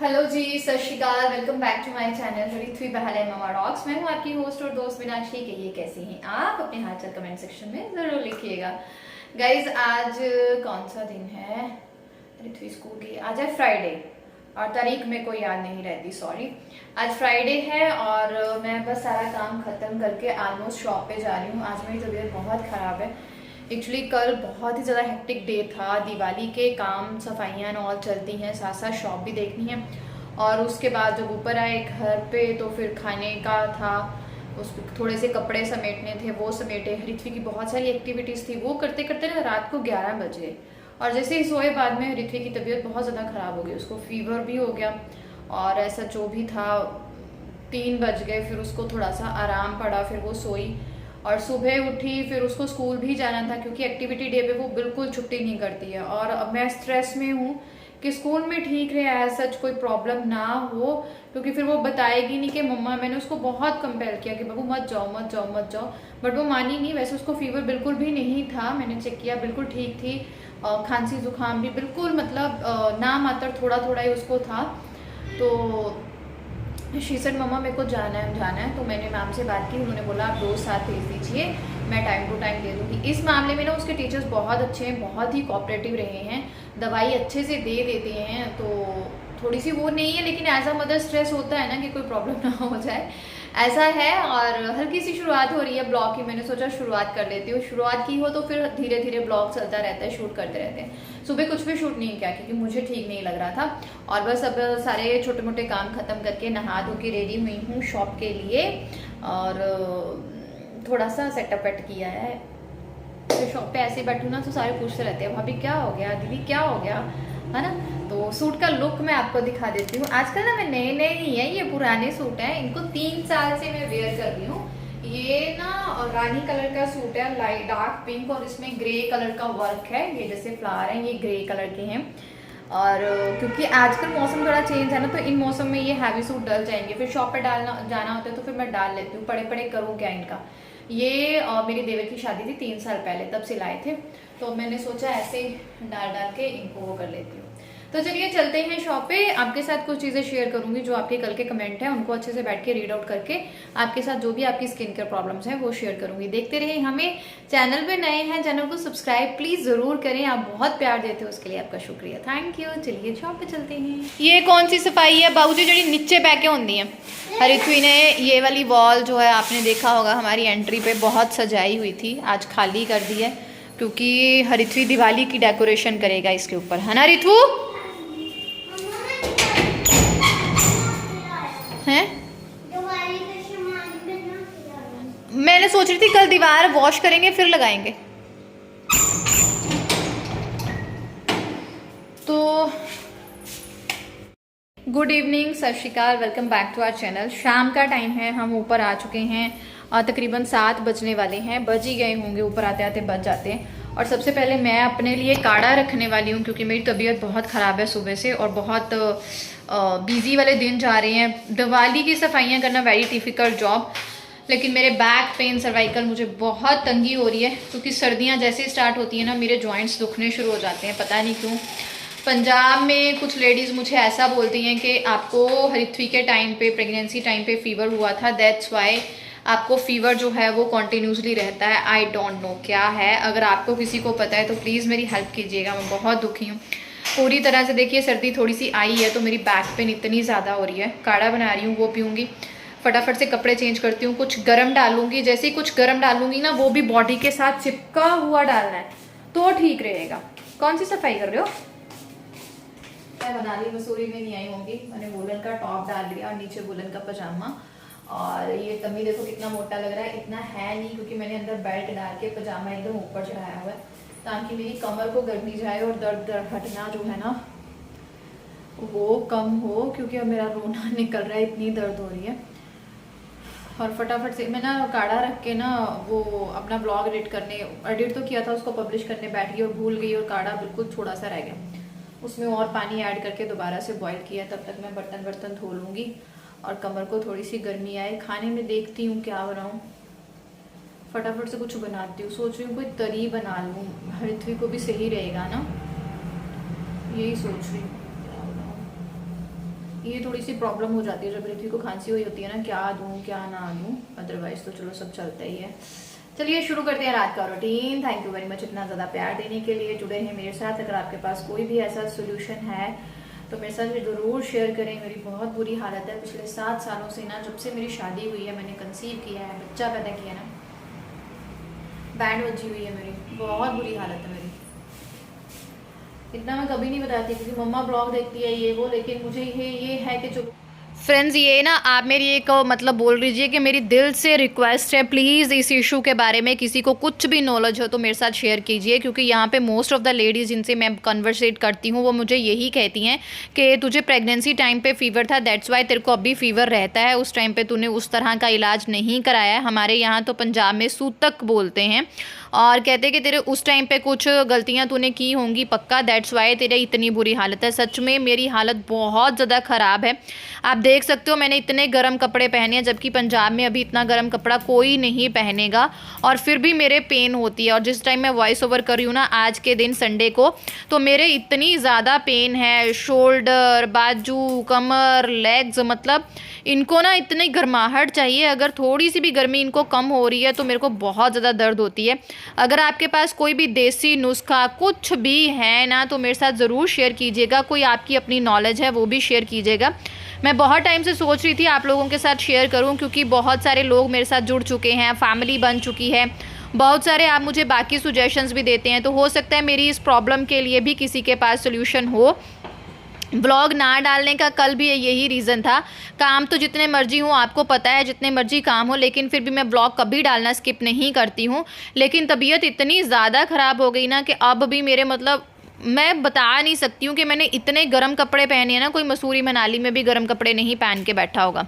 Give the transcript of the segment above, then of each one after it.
Hello जी, सत श्रीकाल। Welcome back to my channel Rithvi Bahl mama dogs. मैं हूँ आपकी होस्ट और दोस्त मीनाक्षी। कहिए कैसी हैं आप? अपने हालचाल कमेंट सेक्शन में ज़रूर लिखिएगा। गाइज, आज कौन सा दिन है? ऋथ्वी स्कूल गई। आज है फ्राइडे और तारीख मेरे को याद नहीं रहती, सॉरी। आज फ्राइडे है और मैं बस सारा काम ख़त्म करके ऑलमोस्ट शॉप पे जा रही हूँ। आज मेरी तबीयत बहुत ख़राब है। एक्चुअली कल बहुत ही ज़्यादा हेक्टिक डे था। दिवाली के काम, सफाइयाँ ऑल चलती हैं, साथ साथ शॉप भी देखनी है। और उसके बाद जब ऊपर आए घर पे तो फिर खाने का था, उस थोड़े से कपड़े समेटने थे, वो समेटे। ऋथ्वी की बहुत सारी एक्टिविटीज़ थी, वो करते करते ना रात को 11 बजे। और जैसे ही सोए बाद में ऋथ्वी की तबीयत बहुत ज़्यादा ख़राब हो गई। उसको फीवर भी हो गया और ऐसा जो भी था 3 बज गए। फिर उसको थोड़ा सा आराम पड़ा, फिर वो सोई और सुबह उठी। फिर उसको स्कूल भी जाना था क्योंकि एक्टिविटी डे पे वो बिल्कुल छुट्टी नहीं करती है। और अब मैं स्ट्रेस में हूँ कि स्कूल में ठीक रहे, एज सच कोई प्रॉब्लम ना हो, क्योंकि फिर वो बताएगी नहीं कि मम्मा। मैंने उसको बहुत कंपेल किया कि बाबू मत जाओ मत जाओ मत जाओ, बट वो मानी नहीं। वैसे उसको फीवर बिल्कुल भी नहीं था, मैंने चेक किया, बिल्कुल ठीक थी। खांसी जुकाम भी बिल्कुल, मतलब ना मात्र थोड़ा थोड़ा ही उसको था। तो शी सेड मम्मा मेरे को जाना है। तो मैंने मैम से बात की, उन्होंने बोला आप रोज़ साथ भेज दीजिए, मैं टाइम टू टाइम दे दूँगी। इस मामले में ना उसके टीचर्स बहुत अच्छे हैं, बहुत ही कोऑपरेटिव रहे हैं, दवाई अच्छे से दे देते हैं। तो थोड़ी सी वो नहीं है, लेकिन एज अ मदर स्ट्रेस होता है ना कि कोई प्रॉब्लम ना हो जाए, ऐसा है। और हल्की सी शुरुआत हो रही है ब्लॉग की। मैंने सोचा शुरुआत कर लेती हूँ। शुरुआत की हो तो फिर धीरे धीरे ब्लॉग चलता रहता है, शूट करते रहते हैं। सुबह कुछ भी शूट नहीं किया क्योंकि मुझे ठीक नहीं लग रहा था। और बस अब सारे छोटे मोटे काम खत्म करके नहा धो के रेडी हुई हूँ शॉप के लिए। और थोड़ा सा सेटअप वेट किया है। तो शॉप पे ऐसे बैठूँ ना तो सारे पूछते रहते हैं भाभी क्या हो गया, दीदी क्या हो गया, है ना। तो सूट का लुक मैं आपको दिखा देती हूँ। आजकल ना मैं नए नए नहीं है, ये पुराने सूट हैं, इनको 3 साल से मैं वेयर कर रही हूँ। ये ना रानी कलर का सूट है, लाइट डार्क पिंक, और इसमें ग्रे कलर का वर्क है। ये जैसे फ्लावर है, ये ग्रे कलर के हैं। और क्योंकि आजकल मौसम थोड़ा चेंज है ना, तो इन मौसम में ये हैवी सूट डल जाएंगे। फिर शॉप पे डालना जाना होता है तो फिर मैं डाल लेती हूँ। पड़े पड़े करूँ क्या इनका। ये मेरी देवर की शादी थी 3 साल पहले, तब सिलाए थे। तो मैंने सोचा ऐसे डाल डाल के इनको वो कर लेती हूँ। तो चलिए चलते हैं शॉप पे। आपके साथ कुछ चीज़ें शेयर करूंगी जो आपके कल के कमेंट हैं, उनको अच्छे से बैठ के रीड आउट करके आपके साथ जो भी आपकी स्किन केयर प्रॉब्लम्स हैं वो शेयर करूंगी। देखते रहिए हमें। चैनल पे नए हैं, चैनल को सब्सक्राइब प्लीज जरूर करें। आप बहुत प्यार देते हो, उसके लिए आपका शुक्रिया, थैंक यू। चलिए शॉप पे चलते हैं। ये कौन सी सफाई है बाबूजी? जी नीचे बैके होंगी है। ऋथ्वी ने ये वाली वॉल जो है, आपने देखा होगा हमारी एंट्री पे बहुत सजाई हुई थी, आज खाली कर दी है क्योंकि ऋथ्वी दिवाली की डेकोरेशन करेगा इसके ऊपर, है ना ऋथ्वी? हैं? मैंने सोच रही थी कल दीवार वॉश करेंगे फिर लगाएंगे। तो गुड इवनिंग, सत श्रीकाल, welcome back to our channel. शाम का टाइम है, हम ऊपर आ चुके हैं। तकरीबन 7 बजने वाले हैं, बज ही गए होंगे, ऊपर आते आते बज जाते हैं। और सबसे पहले मैं अपने लिए काढ़ा रखने वाली हूँ क्योंकि मेरी तबीयत बहुत ख़राब है सुबह से और बहुत बिजी वाले दिन जा रहे हैं। दिवाली की सफाइयाँ करना वेरी डिफ़िकल्ट जॉब, लेकिन मेरे बैक पेन, सर्वाइकल, मुझे बहुत तंगी हो रही है क्योंकि सर्दियाँ जैसे स्टार्ट होती हैं ना, मेरे जॉइंट्स दुखने शुरू हो जाते हैं, पता नहीं क्यों। पंजाब में कुछ लेडीज़ मुझे ऐसा बोलती हैं कि आपको ऋथ्वी के टाइम पे, प्रेगनेंसी टाइम पे फीवर हुआ था, दैट्स वाई आपको फीवर जो है वो कॉन्टीन्यूसली रहता है। आई डोंट नो क्या है, अगर आपको किसी को पता है तो प्लीज़ मेरी हेल्प कीजिएगा, मैं बहुत दुखी हूँ पूरी तरह से। देखिए सर्दी थोड़ी सी आई है तो मेरी बैक पेन इतनी ज़्यादा हो रही है। काढ़ा बना रही हूँ, वो पीऊँगी। फटाफट से कपड़े चेंज करती हूँ, कुछ गर्म डालूंगी। जैसे ही कुछ गर्म डालूंगी ना, वो भी बॉडी के साथ चिपका हुआ डालना है तो ठीक रहेगा। कौन सी सफाई कर रहे हो? मैं बना ली, मसूरी में नहीं आई होंगी। मैंने वुलन का टॉप डाल लिया और नीचे वुलन का पजामा। और ये कमी देखो कितना मोटा लग रहा है, इतना है नहीं क्योंकि मैंने अंदर बेल्ट डाल के पजामा एकदम ऊपर चढ़ाया हुआ है ताकि मेरी कमर को गर्मी जाए और दर्द हटना जो है ना वो कम हो, क्योंकि अब मेरा रोना निकल रहा है, इतनी दर्द हो रही है। और फटाफट से मैं ना काढ़ा रख के ना वो अपना ब्लॉग एडिट तो किया था, उसको पब्लिश करने बैठ गई और भूल गई और काढ़ा बिल्कुल थोड़ा सा रह गया। उसमें और पानी ऐड करके दोबारा से बॉईल किया। तब तक मैं बर्तन धो लूँगी और कमर को थोड़ी सी गर्मी आए। खाने में देखती हूँ क्या बनाऊँ, फटाफट से कुछ बनाती हूँ। सोच रही हूँ कोई तरी बना लूँ, ऋथ्वी को भी सही रहेगा ना, यही सोच रही हूँ। ये थोड़ी सी प्रॉब्लम हो जाती है जब ऋत्विक को खांसी हुई होती है ना, क्या दूँ क्या ना दूँ, अदरवाइज तो चलो सब चलता ही है। चलिए शुरू करते हैं रात का routine. Thank you very much इतना ज़्यादा प्यार देने के लिए। जुड़े हैं मेरे साथ। अगर आपके पास कोई भी ऐसा सोल्यूशन है तो मेरे साथ ज़रूर शेयर करें। मेरी बहुत बुरी हालत है पिछले 7 सालों से ना, जब से मेरी शादी हुई है, मैंने कंसीव किया है, बच्चा पैदा किया ना, बैंड बजी हुई है मेरी, बहुत बुरी हालत है मेरी। इतना मैं कभी नहीं बताती क्योंकि मम्मा ब्लॉग देखती है ये वो, लेकिन मुझे ये है कि चलो फ्रेंड्स, ये ना आप मेरी एक मतलब बोल लीजिए कि मेरी दिल से रिक्वेस्ट है, प्लीज़ इस इशू के बारे में किसी को कुछ भी नॉलेज हो तो मेरे साथ शेयर कीजिए, क्योंकि यहाँ पे मोस्ट ऑफ द लेडीज़ जिनसे मैं कन्वर्सेट करती हूँ वो मुझे यही कहती हैं कि तुझे प्रेगनेंसी टाइम पे फीवर था, दैट्स वाई तेरे को अभी फीवर रहता है, उस टाइम पे तूने उस तरह का इलाज नहीं कराया है। हमारे यहाँ तो पंजाब में सूतक बोलते हैं, और कहते हैं कि तेरे उस टाइम पे कुछ गलतियाँ तूने की होंगी पक्का, दैट्स वाई तेरे इतनी बुरी हालत है। सच में मेरी हालत बहुत ज़्यादा ख़राब है। आप देख सकते हो मैंने इतने गर्म कपड़े पहने हैं, जबकि पंजाब में अभी इतना गर्म कपड़ा कोई नहीं पहनेगा, और फिर भी मेरे पेन होती है। और जिस टाइम मैं वॉइस ओवर कर रही हूँ ना आज के दिन संडे को, तो मेरे इतनी ज़्यादा पेन है, शोल्डर, बाजू, कमर, लेग्स, मतलब इनको ना इतनी गर्माहट चाहिए। अगर थोड़ी सी भी गर्मी इनको कम हो रही है तो मेरे को बहुत ज़्यादा दर्द होती है। अगर आपके पास कोई भी देसी नुस्खा कुछ भी है ना तो मेरे साथ ज़रूर शेयर कीजिएगा। कोई आपकी अपनी नॉलेज है वो भी शेयर कीजिएगा। मैं बहुत टाइम से सोच रही थी आप लोगों के साथ शेयर करूं, क्योंकि बहुत सारे लोग मेरे साथ जुड़ चुके हैं, फैमिली बन चुकी है, बहुत सारे आप मुझे बाकी सुजेशंस भी देते हैं, तो हो सकता है मेरी इस प्रॉब्लम के लिए भी किसी के पास सोल्यूशन हो। ब्लॉग ना डालने का कल भी यही रीज़न था। काम तो जितने मर्जी हो, आपको पता है जितने मर्जी काम हो, लेकिन फिर भी मैं ब्लॉग कभी डालना स्किप नहीं करती हूँ। लेकिन तबीयत इतनी ज़्यादा ख़राब हो गई ना कि अब भी मेरे मतलब मैं बता नहीं सकती हूँ कि मैंने इतने गर्म कपड़े पहने हैं ना, कोई मसूरी मनाली में भी गर्म कपड़े नहीं पहन के बैठा होगा।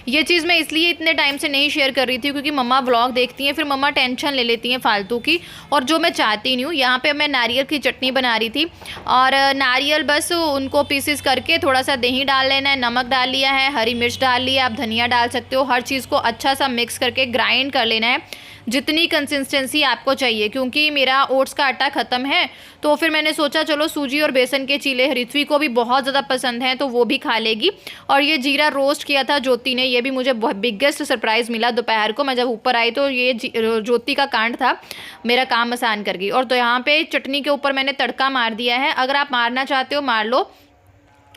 ये चीज़ मैं इसलिए इतने टाइम से नहीं शेयर कर रही थी क्योंकि मम्मा व्लॉग देखती हैं, फिर मम्मा टेंशन ले लेती हैं फालतू की, और जो मैं चाहती नहीं हूँ। यहाँ पे मैं नारियल की चटनी बना रही थी, और नारियल बस उनको पीसेस करके थोड़ा सा दही डाल लेना है, नमक डाल लिया है, हरी मिर्च डाल लिया, आप धनिया डाल सकते हो, हर चीज़ को अच्छा सा मिक्स करके ग्राइंड कर लेना है जितनी कंसिस्टेंसी आपको चाहिए। क्योंकि मेरा ओट्स का आटा ख़त्म है, तो फिर मैंने सोचा चलो सूजी और बेसन के चीले ऋत्वी को भी बहुत ज़्यादा पसंद हैं तो वो भी खा लेगी। और ये जीरा रोस्ट किया था ज्योति ने, ये भी मुझे बहुत बिगेस्ट सरप्राइज़ मिला। दोपहर को मैं जब ऊपर आई तो ये ज्योति का कांड था, मेरा काम आसान कर गई। और तो यहाँ पे चटनी के ऊपर मैंने तड़का मार दिया है, अगर आप मारना चाहते हो मार लो,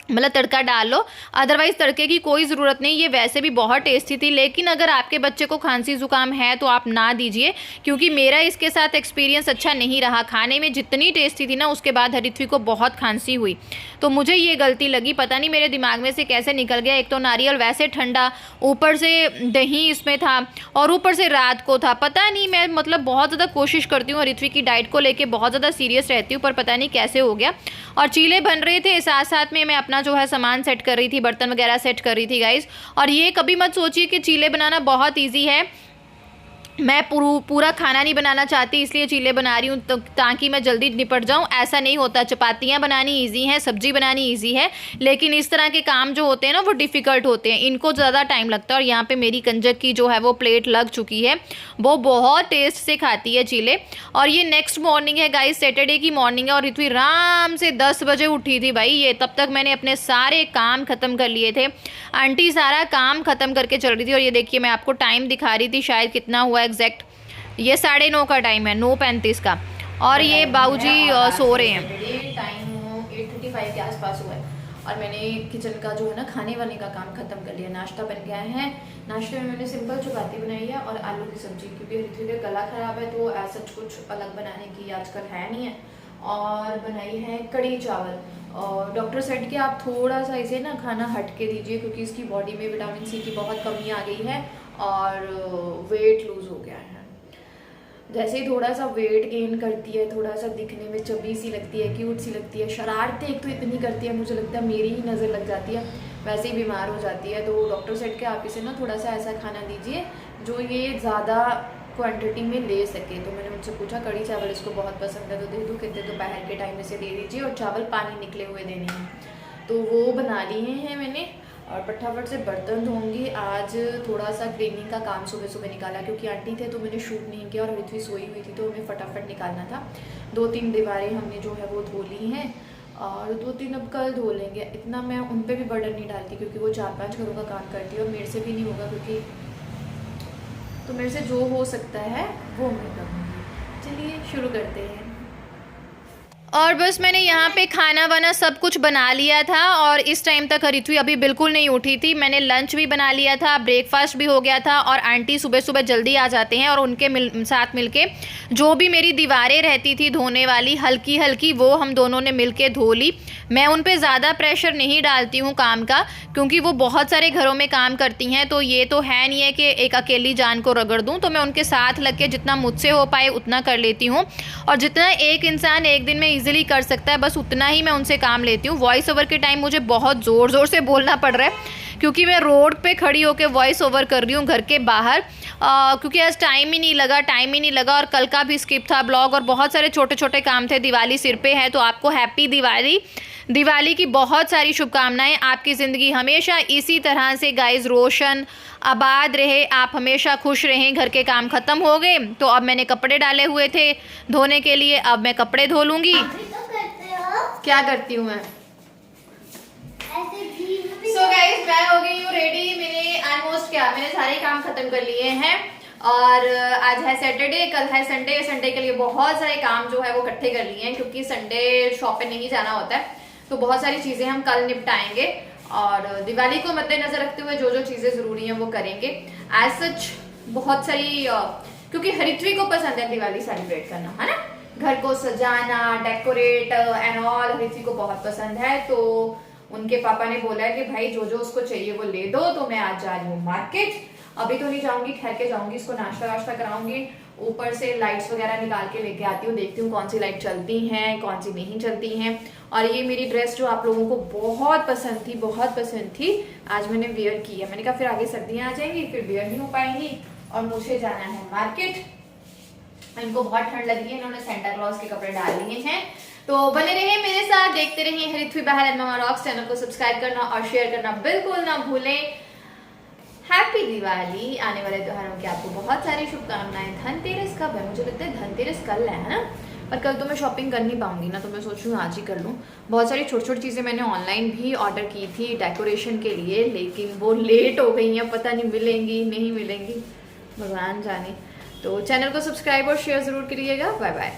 मतलब तड़का डाल लो, अदरवाइज़ तड़के की कोई ज़रूरत नहीं। ये वैसे भी बहुत टेस्टी थी, लेकिन अगर आपके बच्चे को खांसी ज़ुकाम है तो आप ना दीजिए, क्योंकि मेरा इसके साथ एक्सपीरियंस अच्छा नहीं रहा। खाने में जितनी टेस्टी थी ना, उसके बाद ऋत्वी को बहुत खांसी हुई, तो मुझे ये गलती लगी, पता नहीं मेरे दिमाग में से कैसे निकल गया। एक तो नारियल वैसे ठंडा, ऊपर से दही इसमें था, और ऊपर से रात को था, पता नहीं। मैं मतलब बहुत ज़्यादा कोशिश करती हूँ, ऋत्वी की डाइट को लेके बहुत ज़्यादा सीरियस रहती हूँ, पर पता नहीं कैसे हो गया। और चीले बन रहे थे, साथ साथ में मैं अपना जो है सामान सेट कर रही थी, बर्तन वगैरह सेट कर रही थी गाइस। और ये कभी मत सोचिए कि चीले बनाना बहुत ईजी है, मैं पूरा खाना नहीं बनाना चाहती इसलिए चीले बना रही हूँ तो ताकि मैं जल्दी निपट जाऊँ, ऐसा नहीं होता। चपातियाँ बनानी इजी है, सब्जी बनानी इजी है, लेकिन इस तरह के काम जो होते हैं ना वो डिफ़िकल्ट होते हैं, इनको ज़्यादा टाइम लगता है। और यहाँ पे मेरी कंजक की जो है वो प्लेट लग चुकी है, वो बहुत टेस्ट से खाती है चीले। और ये नेक्स्ट मॉर्निंग है गाइस, सैटरडे की मॉर्निंग है, और ऋत्वी आराम से 10 बजे उठी थी भाई। ये तब तक मैंने अपने सारे काम ख़त्म कर लिए थे, आंटी सारा काम ख़त्म करके चल रही थी। और ये देखिए मैं आपको टाइम दिखा रही थी, शायद कितना हुआ एग्जैक्ट, ये 9:30 का टाइम है, 9:35 का, और ये बाबूजी सो रहे हैं। टाइम 8:35 के आसपास हुआ है, और मैंने किचन का जो है ना खाने वाने का काम खत्म कर लिया। नाश्ता बन गया है, नाश्ते में मैंने सिंपल चपाती बनाई है और आलू की सब्जी, क्योंकि ऋत्वी का गला ख़राब है तो ऐसा कुछ अलग बनाने की आजकल है नहीं है। और बनाई है कड़ी चावल, और डॉक्टर सेट कि आप थोड़ा सा इसे ना खाना हट के दीजिए, क्योंकि इसकी बॉडी में विटामिन सी की बहुत कमी आ गई है और वेट लूज़ हो गया है। जैसे ही थोड़ा सा वेट गेन करती है, थोड़ा सा दिखने में चबी सी लगती है, क्यूट सी लगती है, शरारतें एक तो इतनी करती है, मुझे लगता है मेरी ही नज़र लग जाती है, वैसे ही बीमार हो जाती है। तो डॉक्टर सेट के आप इसे ना थोड़ा सा ऐसा खाना दीजिए जो ये ज़्यादा क्वांटिटी में ले सके। तो मैंने मुझसे पूछा कड़ी चावल इसको बहुत पसंद है तो दे दूँ, कहते दोपहर के टाइम इसे दे दीजिए, और चावल पानी निकले हुए देने हैं, तो वो बना लिए हैं मैंने। और फटाफट से बर्तन धोऊंगी। आज थोड़ा सा क्लीनिंग का काम सुबह सुबह निकाला, क्योंकि आंटी थे तो मैंने शूट नहीं किया, और ऋत्वी सोई हुई थी तो हमें फटाफट निकालना था। 2-3 दीवारें हमने जो है वो धो ली हैं, और 2-3 अब कल धो लेंगे। इतना मैं उन पे भी बर्डन नहीं डालती क्योंकि वो 4-5 घरों का काम करती है और मेरे से भी नहीं होगा, क्योंकि तो मेरे से जो हो सकता है वो मैं करूँगी। चलिए शुरू करते हैं। और बस मैंने यहाँ पे खाना वाना सब कुछ बना लिया था और इस टाइम तक हरिथुई अभी बिल्कुल नहीं उठी थी। मैंने लंच भी बना लिया था, ब्रेकफास्ट भी हो गया था और आंटी सुबह सुबह जल्दी आ जाते हैं और उनके साथ मिलके जो भी मेरी दीवारें रहती थी धोने वाली हल्की हल्की, वो हम दोनों ने मिलके धो ली। मैं उन पे ज़्यादा प्रेशर नहीं डालती हूँ काम का, क्योंकि वो बहुत सारे घरों में काम करती हैं, तो ये तो है नहीं है कि एक अकेली जान को रगड़ दूँ। तो मैं उनके साथ लग के जितना मुझसे हो पाए उतना कर लेती हूँ, और जितना एक इंसान एक दिन में ईजिली कर सकता है बस उतना ही मैं उनसे काम लेती हूँ। वॉइस ओवर के टाइम मुझे बहुत ज़ोर ज़ोर से बोलना पड़ रहा है क्योंकि मैं रोड पे खड़ी होकर वॉइस ओवर कर रही हूँ घर के बाहर, क्योंकि आज टाइम ही नहीं लगा और कल का भी स्किप था ब्लॉग और बहुत सारे छोटे छोटे काम थे। दिवाली सिर पे है, तो आपको हैप्पी दिवाली की बहुत सारी शुभकामनाएं। आपकी ज़िंदगी हमेशा इसी तरह से गाइस रोशन आबाद रहे, आप हमेशा खुश रहें। घर के काम ख़त्म हो गए, तो अब मैंने कपड़े डाले हुए थे धोने के लिए, अब मैं कपड़े धो लूँगी। क्या करती हूँ मैं? सो गाइस मैं हो गई हूँ रेडी। मैंने सारे काम खत्म कर लिए हैं और आज है सैटरडे, कल है संडे। संडे के लिए बहुत सारे काम जो है वो इकट्ठे कर लिए हैं, क्योंकि संडे शॉप पे नहीं जाना होता है, तो बहुत सारी चीजें हम कल निपटाएंगे और दिवाली को मद्देनजर रखते हुए जो जो चीजें जरूरी हैं वो करेंगे। एज सच बहुत सारी, क्योंकि हरिथुई को पसंद है दिवाली सेलिब्रेट करना, है ना, घर को सजाना, डेकोरेट एंड ऑल। हरिथुई को बहुत पसंद है, तो उनके पापा ने बोला है कि भाई जो जो उसको चाहिए वो ले दो। तो मैं आज जा रही हूँ मार्केट। अभी तो नहीं जाऊंगी, ठहर के जाऊंगी, इसको नाश्ता वाश्ता कराऊंगी, ऊपर से लाइट्स वगैरह निकाल के लेके आती हूँ, देखती हूँ कौन सी लाइट चलती हैं कौन सी नहीं चलती हैं। और ये मेरी ड्रेस जो आप लोगों को बहुत पसंद थी, आज मैंने वेयर की है। मैंने कहा फिर आगे सर्दियाँ आ जाएंगी, फिर वेयर नहीं हो पाएंगी और मुझे जाना है मार्केट। इनको बहुत ठंड लगी है, इन्होंने सेंटा क्लॉज के कपड़े डाल लिए हैं। तो बने रहिए मेरे साथ, देखते रहिए हरिथुई बहल एंड ममा रॉक्स। चैनल को सब्सक्राइब करना और शेयर करना बिल्कुल ना भूलें। हैप्पी दिवाली। आने वाले त्योहारों की आपको बहुत सारी शुभकामनाएं। धनतेरस कब है? मुझे लगता है धनतेरस कल है ना, पर कल तो मैं शॉपिंग कर नहीं पाऊंगी ना, तो मैं सोच रही हूँ आज ही कर लूँ। बहुत सारी छोटी छोटी चीज़ें मैंने ऑनलाइन भी ऑर्डर की थी डेकोरेशन के लिए, लेकिन वो लेट हो गई हैं, पता नहीं मिलेंगी नहीं मिलेंगी, भगवान जाने। तो चैनल को सब्सक्राइब और शेयर ज़रूर करिएगा। Bye bye.